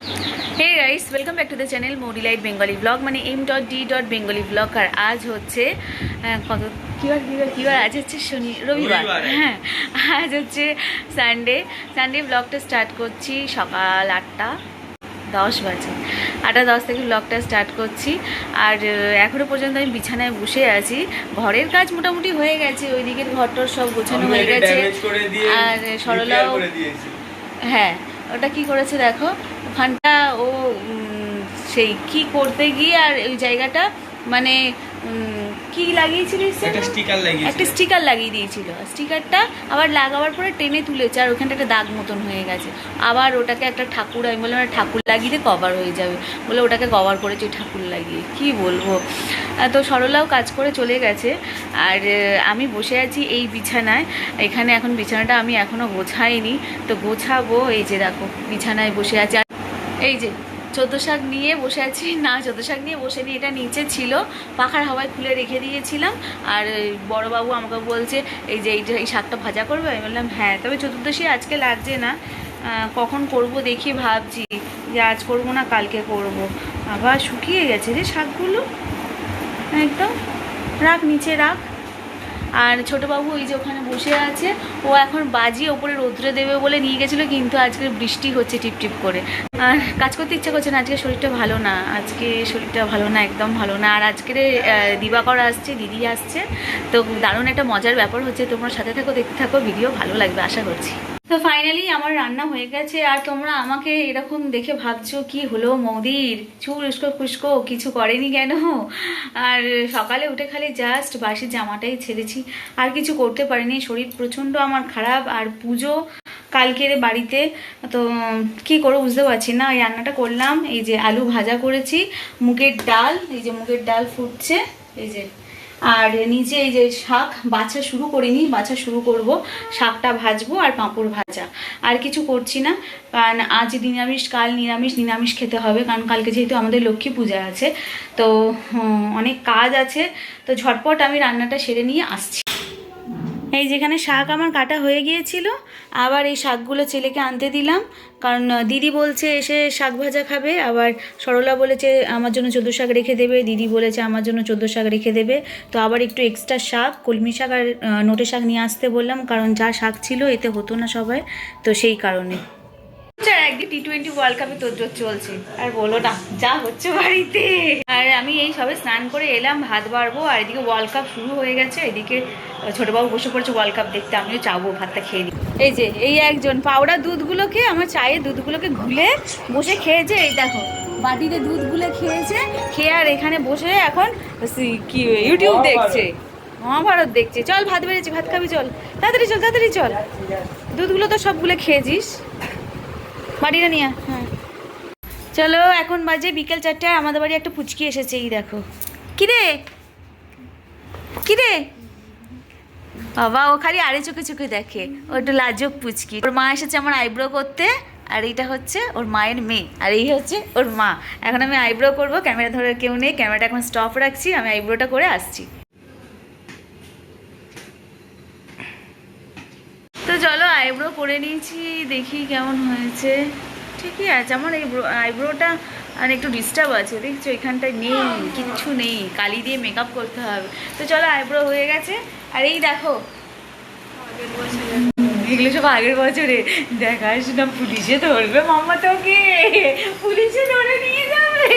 Hey guys welcome back to the channel मोडी लाइट Bengali blog মানে m.d.bengali ব্লগ। আর আজ হচ্ছে কত কিবার আজ হচ্ছে রবিবার। হ্যাঁ, আজ হচ্ছে সানডে ব্লগটা স্টার্ট করছি সকাল 8:10 বাজে। 8:10 থেকে ব্লগটা স্টার্ট করছি। আর এখনো পর্যন্ত আমি বিছানায় বসে আছি। ঘরের কাজ মোটামুটি হয়ে গেছে, ওই দিকের ঘরটার সব গোছানো হয়ে গেছে। আর সরলাও হ্যাঁ ওটা কি করেছে দেখো, ওখানটা ও সেই কি করতে গিয়ে আর ওই জায়গাটা মানে কি লাগিয়েছিল, একটা স্টিকার লাগিয়ে দিয়েছিল। স্টিকারটা আবার লাগাবার পরে টেনে তুলেছে আর ওখানটা একটা দাগ মতন হয়ে গেছে। আবার ওটাকে একটা ঠাকুর, আমি বললাম ঠাকুর লাগিয়ে কভার হয়ে যাবে, বলে ওটাকে কভার করেছে ঠাকুর লাগিয়ে। কি বলবো, তো সরলাও কাজ করে চলে গেছে। আর আমি বসে আছি এই বিছানায়। এখানে এখন বিছানাটা আমি এখনও গোছাইনি, তো গোছাবো। এই যে দেখো বিছানায় বসে আছি। আর এই যে চোদ্দো শাক নিয়ে বসে আছি, না চোদ্দো শাক নিয়ে বসে নিয়ে এটা নিচে ছিল, পাখার হাওয়ায় খুলে রেখে দিয়েছিলাম। আর বড়োবাবু আমাকে বলছে এই যে এই শাকটা ভাজা করবে। আমি বললাম হ্যাঁ, তবে চতুর্দশী আজকে লাগছে না, কখন করব দেখি, ভাবছি যে আজ করব না কালকে করব। আবার শুকিয়ে গেছে রে শাকগুলো একদম, রাখ নিচে রাখ। আর ছোটোবাবু ওই যে ওখানে বসে আছে, ও এখন বাজি ওপরে রৌদ্রে দেবে বলে নিয়ে গেছিলো, কিন্তু আজকে বৃষ্টি হচ্ছে টিপটিপ করে। আর কাজ করতে ইচ্ছা করছে না, আজকে শরীরটা ভালো না, একদম ভালো না। আর আজকের দিবাকর আসছে, দিদি আসছে, তো দারুণ একটা মজার ব্যাপার হচ্ছে। তোমরা সাথে থাকো, দেখতে থাকো, ভিডিও ভালো লাগবে আশা করছি। তো ফাইনালি আমার রান্না হয়ে গেছে। আর তোমরা আমাকে এরকম দেখে ভাবছো কি হলো মৌদির, চুল উস্কো খুস্কো কিছু করেনি কেন? আর সকালে উঠে খালি জাস্ট বাসি জামাটাই ছেড়েছি, আর কিছু করতে পারিনি। শরীর প্রচণ্ড আমার খারাপ। আর পুজো কালকের বাড়িতে, তো কি করবো বুঝতে পারছি না। এই রান্নাটা করলাম, এই যে আলু ভাজা করেছি, মুগের ডাল, এই যে মুগের ডাল ফুটছে, এই যে। আর নিচে এই যে শাক বাছা শুরু করিনি, বাছা শুরু করব। শাকটা ভাজবো আর পাঁপড় ভাজা, আর কিছু করছি না। কারণ আজ নিরামিষ, কাল নিরামিষ খেতে হবে, কারণ কালকে যেহেতু আমাদের লক্ষ্মী পূজা আছে, তো অনেক কাজ আছে। তো ঝটপট আমি রান্নাটা সেরে নিয়ে আসছি। এই যেখানে শাক আমার কাটা হয়ে গিয়েছিল, আবার এই শাকগুলো ছেলেকে আনতে দিলাম, কারণ দিদি বলছে এসে শাক ভাজা খাবে। আবার সরলা বলেছে আমার জন্য চোদ্দো শাক রেখে দেবে, দিদি বলেছে আমার জন্য চোদ্দো শাক রেখে দেবে। তো আবার একটু এক্সট্রা শাক, কলমি শাক আর নোটে শাক নিয়ে আসতে বললাম, কারণ যা শাক ছিল এতে হতো না সবাই, তো সেই কারণে। একদিন T20 ওয়ার্ল্ড কাপে তোড়জোড় চলছে, আর বলো না যা হচ্ছে বাড়িতে। আর আমি এই সবে স্নান করে এলাম, ভাত বাড়বো, আর এদিকে ওয়ার্ল্ড কাপ শুরু হয়ে গেছে। এদিকে ছোটবাবু বসে পড়েছে ওয়ার্ল্ড কাপ দেখতে, আমিও চাবো ভাতটা খেয়ে নিই। এই যে এই একজন পাউডার দুধগুলোকে, আমার চায়ের দুধগুলোকে ঘুলে বসে খেয়েছে। এই দেখো বাটিতে দুধ গুলে খেয়েছে, খেয়ে আর এখানে বসে এখন কি ইউটিউব দেখছে, মহাভারত দেখছে। চল ভাত বেড়েছি, ভাত খাবি, চল তাড়াতাড়ি চল। দুধগুলো তো সবগুলো খেয়েছিস, বাড়িটা নিয়ে। হ্যাঁ চলো, এখন বাজে বিকেল 4টায়। আমাদের বাড়ি একটা পুচকি এসেছে, এই দেখো। কিরে বাবা, ও খালি আড়ে চোখে দেখে, ও একটু লাজুক পুচকি। ওর মা এসেছে আমার আইব্রো করতে, আর এইটা হচ্ছে ওর মায়ের মেয়ে, আর এই হচ্ছে ওর মা। এখন আমি আইব্রো করবো, ক্যামেরা ধরার কেউ নেই, ক্যামেরাটা এখন স্টপ রাখছি, আমি আইব্রোটা করে আসছি। তো চলো আইব্রো করে নিয়েছি, দেখি কেমন হয়েছে। ঠিকই আছে, আমার এই আইব্রোটা আর একটু ডিস্টার্ব আছে, দেখছো এখানটায় নেই, কিচ্ছু নেই, কালি দিয়ে মেকআপ করতে হবে। তো চলো আইব্রো হয়ে গেছে। আর এই দেখো এগুলো সব আগের বছরে, দেখাস না পুলিশে ধরবে মাম্মা, তোকে পুলিশে ধরে নিয়ে যাবে,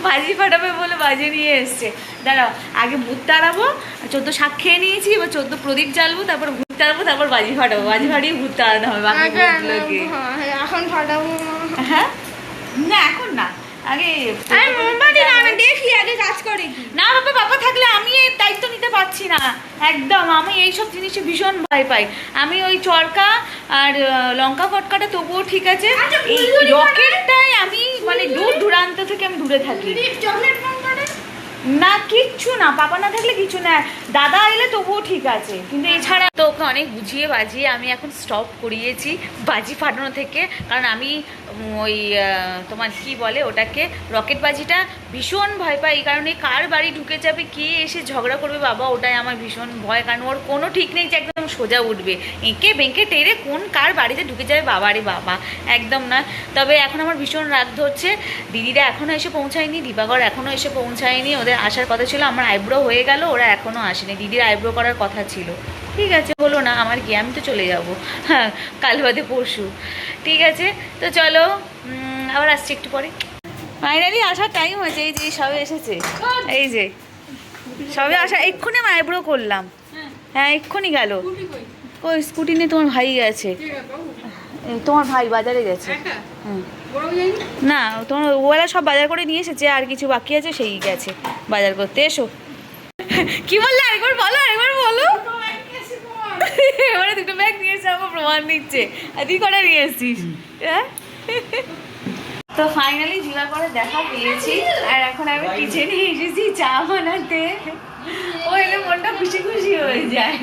বাজি ফাটাবে বলে বাজি নিয়ে এসছে। দাঁড়াও আগে ভূত তাড়াবো, 14 শাক খেয়ে নিয়েছি, এবার 14 প্রদীপ জ্বালবো, তারপর ভূত তাড়াবো, তারপর বাজি ফাটাবো, বাজি ফাটিয়ে ভূত তাড়ানো হবে বাকি ভূতগুলোকে। এখন ফাটাবো? হ্যাঁ না এখন না, আগে দেখি আগে কাজ করি। না বাবা, বাবা থাকলে আমি এর দায়িত্ব নিতে পারছি না একদম। আমি এইসব জিনিসে ভীষণ ভয় পাই। আমি ওই চরকা আর লঙ্কা ফটকাটা তবুও ঠিক আছে, এই রকেটটাই আমি মানে দূর দূরান্ত থেকে আমি দূরে থাকি। না কিচ্ছু না, পাপা না থাকলে কিছু না, দাদা এলে তবুও ঠিক আছে, কিন্তু এছাড়া তো ওকে অনেক বুঝিয়ে বাজিয়ে আমি এখন স্টপ করিয়েছি বাজি ফাটানো থেকে। কারণ আমি ওই তোমার কি বলে ওটাকে, রকেট বাজিটা ভীষণ ভয় পাই। এই কারণে কার বাড়ি ঢুকে যাবে, কে এসে ঝগড়া করবে বাবা, ওটাই আমার ভীষণ ভয়। কারণ ওর কোনো ঠিক নেই যে একদম সোজা উঠবে, এঁকে বেঁকে টেরে কোন কার বাড়িতে ঢুকে যাবে বাবা রে বাবা, একদম না। তবে এখন আমার ভীষণ রাগ ধরছে, দিদিরা এখনও এসে পৌঁছায়নি, দিবাকর এখনও এসে পৌঁছায়নি, ওদের আসার কথা ছিল, আমার আইব্রো হয়ে গেল, ওরা এখনও আসেনি, দিদির আইব্রো করার কথা ছিল। ঠিক আছে, হলো না, আমার গিয়ে আমি তো চলে যাব, হ্যাঁ কাল বাদে পরশু। ঠিক আছে, তো চলো আবার আসছি একটু পরে। ফাইনালি আসার টাইম হয়েছে, এই যে সবে এসেছে, এই যে সবে আসা, এক্ষুনি আমি আইব্রো করলাম, হ্যাঁ এক্ষুনি গেল। ওই স্কুটি নিয়ে তোমার ভাই গেছে, তোমার ভাই বাজারে গেছে। হুম, না তোমার ওবেলা সব বাজার করে নিয়ে এসেছে, আর কিছু বাকি আছে সেই গেছে বাজার করতে। এসো, কি বললে আরেকবার বলো, আরেকবার বলো। এবারে দুটো ব্যাগ নিয়ে এসে আমার প্রমাণ দিচ্ছে, আর তুই কটা নিয়ে এসছিস? হ্যাঁ, তো ফাইনালি জিবা করে দেখা পেয়েছি, আর এখন আমি কিচেনে এসেছি চা বানাতে। ও এলে মনটা খুশি খুশি হয়ে যায়,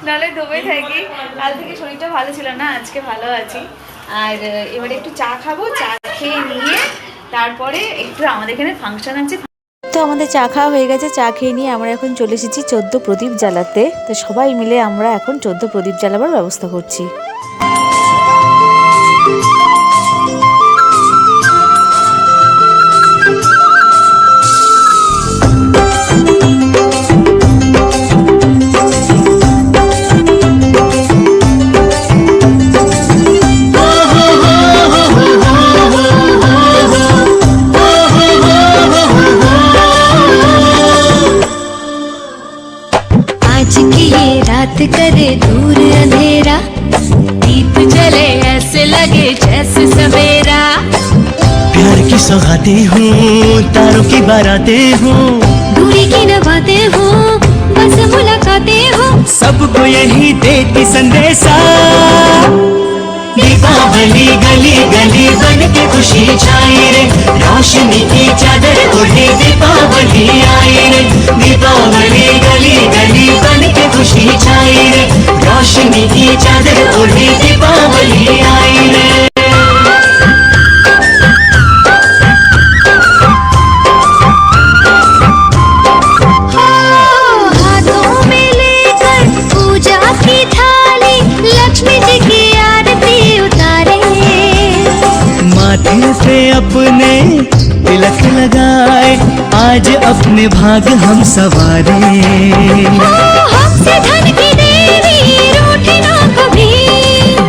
নাহলে দমে থাকি। কাল থেকে শরীরটা ভালো ছিল না, আজকে ভালো আছি। আর এবারে একটু চা খাবো, চা খেয়ে নিয়ে তারপরে একটু আমাদের এখানে ফাংশন আছে। তো আমাদের চা খাওয়া হয়ে গেছে, চা খেয়ে নিয়ে আমরা এখন চলে এসেছি 14 প্রদীপ জ্বালাতে। তো সবাই মিলে আমরা এখন 14 প্রদীপ জ্বালাবার ব্যবস্থা করছি। रात करे दूर अंधेरा, दीप जले ऐसे लगे जैसे सवेरा। प्यार की सौगातें हूँ, तारों की बारातें हूँ, दूरी की न बातें हूँ, बस मुलाकातें हूँ, सबको यही देती संदेशा। दीपावली गली गली बन के खुशी छाई रे, रोशनी की चादर ओढ़े दीपावली आई रे। दीपावली गली गली बन के खुशी छाई रे, रोशनी की चादर ओढ़े दीपावली आई रे। हाथों में लेकर पूजा की थाली, लक्ष्मी जी की आरती उतारे। माथे पे अपने तिलक लगाए, आज अपने भाग हम सवारे। हमसे धन की देवी रूठे ना कभी,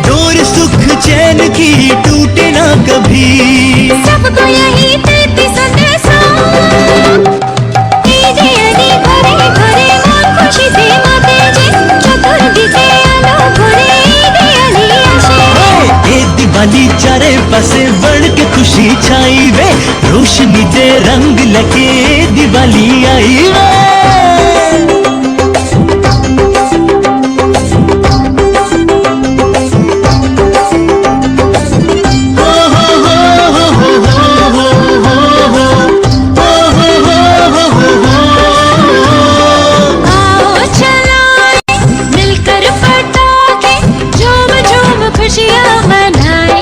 डोर सुख चैन की टूटे ना कभी। सबको यही देती संदेशा। दीजिए भरे भरे मन खुशी से माते जी, चतुर्थी के आलो भरे दियाली आशे। ए दिवाली चारे पासे बढ़ के खुशी छाई वे, रोशनी दे रंग लगे दिवाली आई वे। आओ चलाएं मिलकर पटाखे, झूम झूम खुशियाँ मनाएं।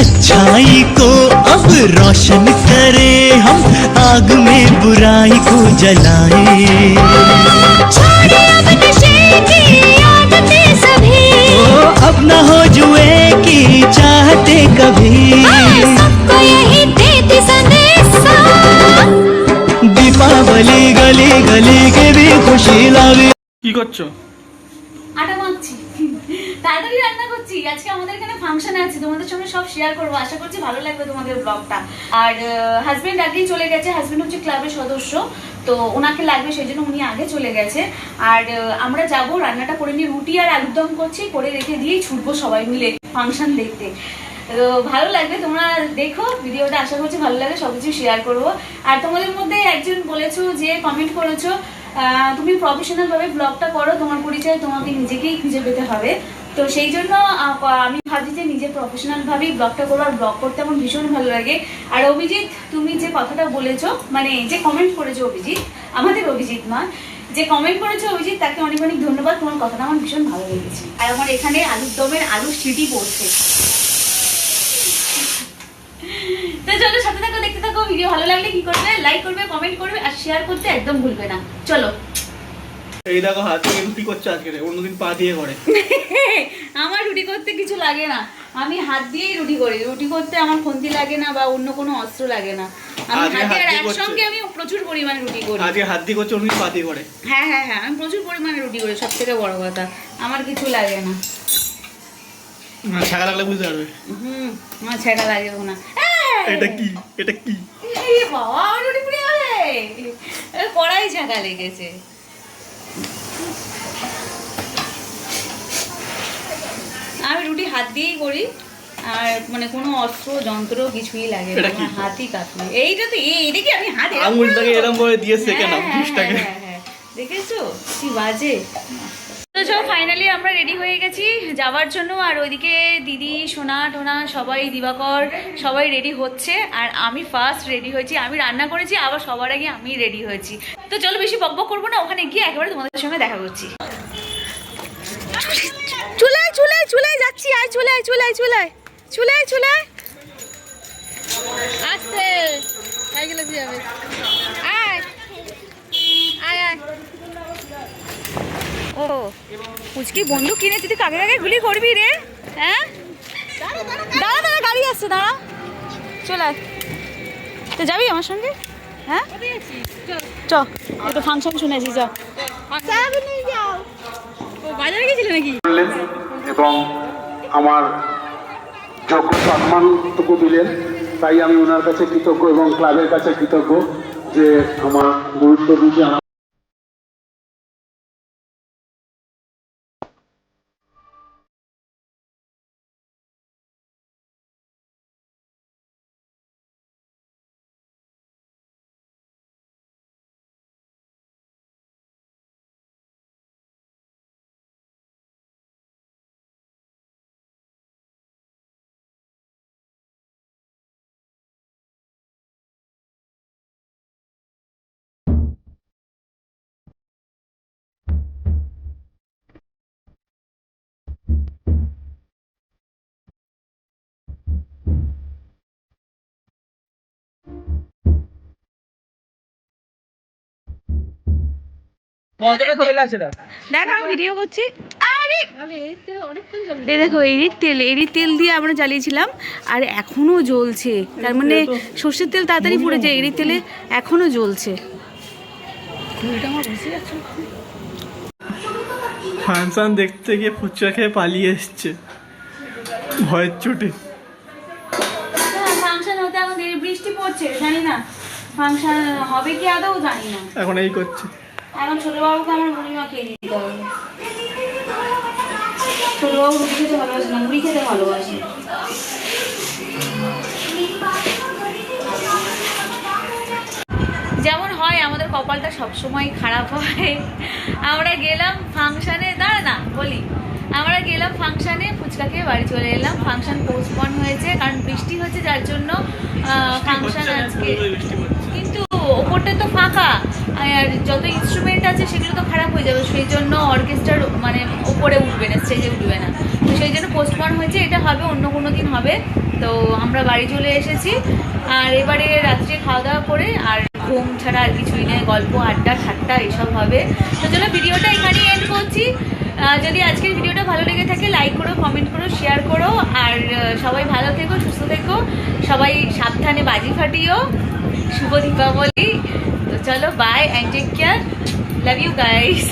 अच्छाई को अब रोशन करे हम, आग में बुराई को जलाएं। छोड़े अब नशे की आदतें सभी, ओ अब न हो जुए की चाहते कभी। सबको यही देती संदेशा। दीपावली गली गली के भी खुशी लावे। কি করছো? আটা মাখছি, তাড়াতাড়ি রান্না করছি। আজকে আমাদের এখানে ফাংশন আছে, তোমাদের সঙ্গে সব শেয়ার করবো, আশা করছি ভালো লাগবে তোমাদের ব্লগটা। আর হাজবেন্ড আগেই চলে গেছে, হাজবেন্ড হচ্ছে ক্লাবের সদস্য, তো ওনাকে লাগবে সেই জন্য উনি আগে চলে গেছে। আর আমরা যাব, রান্নাটা করে নিয়ে রুটি আর আলুর দম করছি, করে রেখে দিয়েই ছুটবো সবাই মিলে ফাংশন দেখতে। তো ভালো লাগবে, তোমরা দেখো ভিডিওটা, আশা করছি ভালো লাগে, সবকিছু শেয়ার করবো। আর তোমাদের মধ্যে একজন বলেছো, যে কমেন্ট করেছো, তুমি প্রফেশনাল ভাবে ব্লগটা করো, তোমার পরিচয় তোমাকে নিজেকেই খুঁজে পেতে হবে। তো সেই জন্য আমি ভাবছি যে নিজে প্রফেশনাল ভাবেই ব্লগটা করবো, আর ব্লগ করতে আমার ভীষণ ভালো লাগে। আর অভিজিৎ, তুমি যে কথাটা বলেছো, মানে যে কমেন্ট করেছো অভিজিৎ, আমাদের অভিজিৎ মা যে কমেন্ট করেছো অভিজিৎ, তাকে অনেক অনেক ধন্যবাদ, তোমার কথাটা আমার ভীষণ ভালো লেগেছে। আর আমার এখানে আলুর দমের আলুর সিটি পড়ছে। তো চলো সাথে থাকো, দেখতে থাকো। ভিডিও ভালো লাগলে কি করবে, লাইক করবে, কমেন্ট করবে, আর শেয়ার করতে একদম ভুলবে না। চলো। এই দেখো হাত দিয়ে রুটি করছে আজকে, অন্যদিন পা দিয়ে করে। আমার রুটি করতে কিছু লাগে না, আমি হাত দিয়েই রুটি করি। রুটি করতে আমার খুন্তি লাগে না বা অন্য কোনো অস্ত্র লাগে না, আমি আজকে হাতে আর হাত দিয়ে একসঙ্গে আমি প্রচুর পরিমাণে রুটি করি। আজকে হাত দিয়ে করছে, অন্যদিন পা দিয়ে করে। হ্যাঁ হ্যাঁ হ্যাঁ, আমি প্রচুর পরিমাণে রুটি করি, সব থেকে বড় কথা আমার কিছু লাগে না। ছাগা লাগলে বুঝতে পারবে। আমার ছেঁকা লাগেও না। এটা কি, এটা কি? এই বাবা, আমার রুটি পুড়ে যাবে, কড়াই ছেঁকা লেগেছে। আমি রুটি হাত দিয়েই করি, আর মানে কোনো অস্ত্র যন্ত্র কিছুই লাগে না, এটা কি? আমার হাতই কাটবে। এইটা তো এইটা কি আমি হাত আঙুলটাকে এরকম করে দিয়েছে কেন? বিষটাকে দেখেছো কি বাজে। তো চলো ফাইনালি আমরা রেডি হয়ে গেছি যাওয়ার জন্য, আর ওইদিকে দিদি সোনা টোনা সবাই, দিবাকর সবাই রেডি হচ্ছে, আর আমি ফার্স্ট রেডি হয়েছি। আমি রান্না করেছি, আবার সবার আগে আমি রেডি হয়েছি। তো চলো বেশি বকবক করবো না, ওখানে গিয়ে একেবারে তোমাদের সঙ্গে দেখা করছি। চুলায় চুলায় চুলায় যাচ্ছি, আর চুলায় চুলায় চুলায় চুলায় চুলায় আসতে সাইকেল যাবে। আয় আয় আয়। ও পুচকি বন্দুক কিনেছি, তুই কাকে কাকে গুলি করবি রে? হ্যাঁ দাঁড়া দাঁড়া, গাড়ি আসছে, দাঁড়া। চলে আয়, তো যাবি আমার সঙ্গে? হ্যাঁ চ, একটু ফাংশন শুনেছি, চ। বাজারে গেছিলে নাকি? এবং আমার যোগ্য সম্মানটুকু দিলেন, তাই আমি ওনার কাছে কৃতজ্ঞ এবং ক্লাবের কাছে কৃতজ্ঞ যে আমার গুরুত্ব দিতে আমার দেখ আমি ভিডিও করছি। দেখো এরির তেল দিয়ে আমরা জ্বালিয়েছিলাম, আর এখনো জ্বলছে। তার মানে সর্ষের তেল তাড়াতাড়ি পুড়ে যায়, এরির তেলে এখনো জ্বলছে। ফাংশন দেখতে গিয়ে ফুচকা খেয়ে পালিয়ে এসছে ভয়ের চোটে। ফাংশন হতে এখন বৃষ্টি পড়ছে, জানি না ফাংশন হবে কি আদৌ, জানি না। এখন এই করছে। এখন ছোটবাবুকে আমার মুড়ি মাখিয়ে দিতে হবে। ছোটবাবু রুটি খেতে ভালোবাসে না, মুড়ি খেতে ভালোবাসে। যেমন হয় আমাদের কপালটা সবসময় খারাপ হয়। আমরা গেলাম ফাংশানে, দাঁড়া না বলি, আমরা গেলাম ফাংশানে, ফুচকা খেয়ে বাড়ি চলে এলাম। ফাংশন পোস্টপন হয়েছে কারণ বৃষ্টি হচ্ছে, যার জন্য ফাংশন আজকে। কিন্তু ওপরটা তো ফাঁকা, আর যত ইনস্ট্রুমেন্ট আছে সেগুলো তো খারাপ হয়ে যাবে, সেই জন্য অর্কেস্ট্রার মানে ওপরে উঠবে না, স্টেজে উঠবে না, তো সেই জন্য পোস্টপন হয়েছে। এটা হবে অন্য কোনো দিন হবে। তো আমরা বাড়ি চলে এসেছি, আর এবারে রাত্রে খাওয়া দাওয়া করে আর ঘুম ছাড়া আর কিছুই নেই, গল্প আড্ডা ঠাট্টা এসব হবে। তো চলো ভিডিওটা এখানেই এন্ড করছি। যদি আজকের ভিডিওটা ভালো লেগে থাকে লাইক করো, কমেন্ট করো, শেয়ার করো, আর সবাই ভালো থেকো, সুস্থ থেকো, সবাই সাবধানে বাজি ফাটিও। শুভ দীপাবলি। তো চলো bye and take care, love you guys.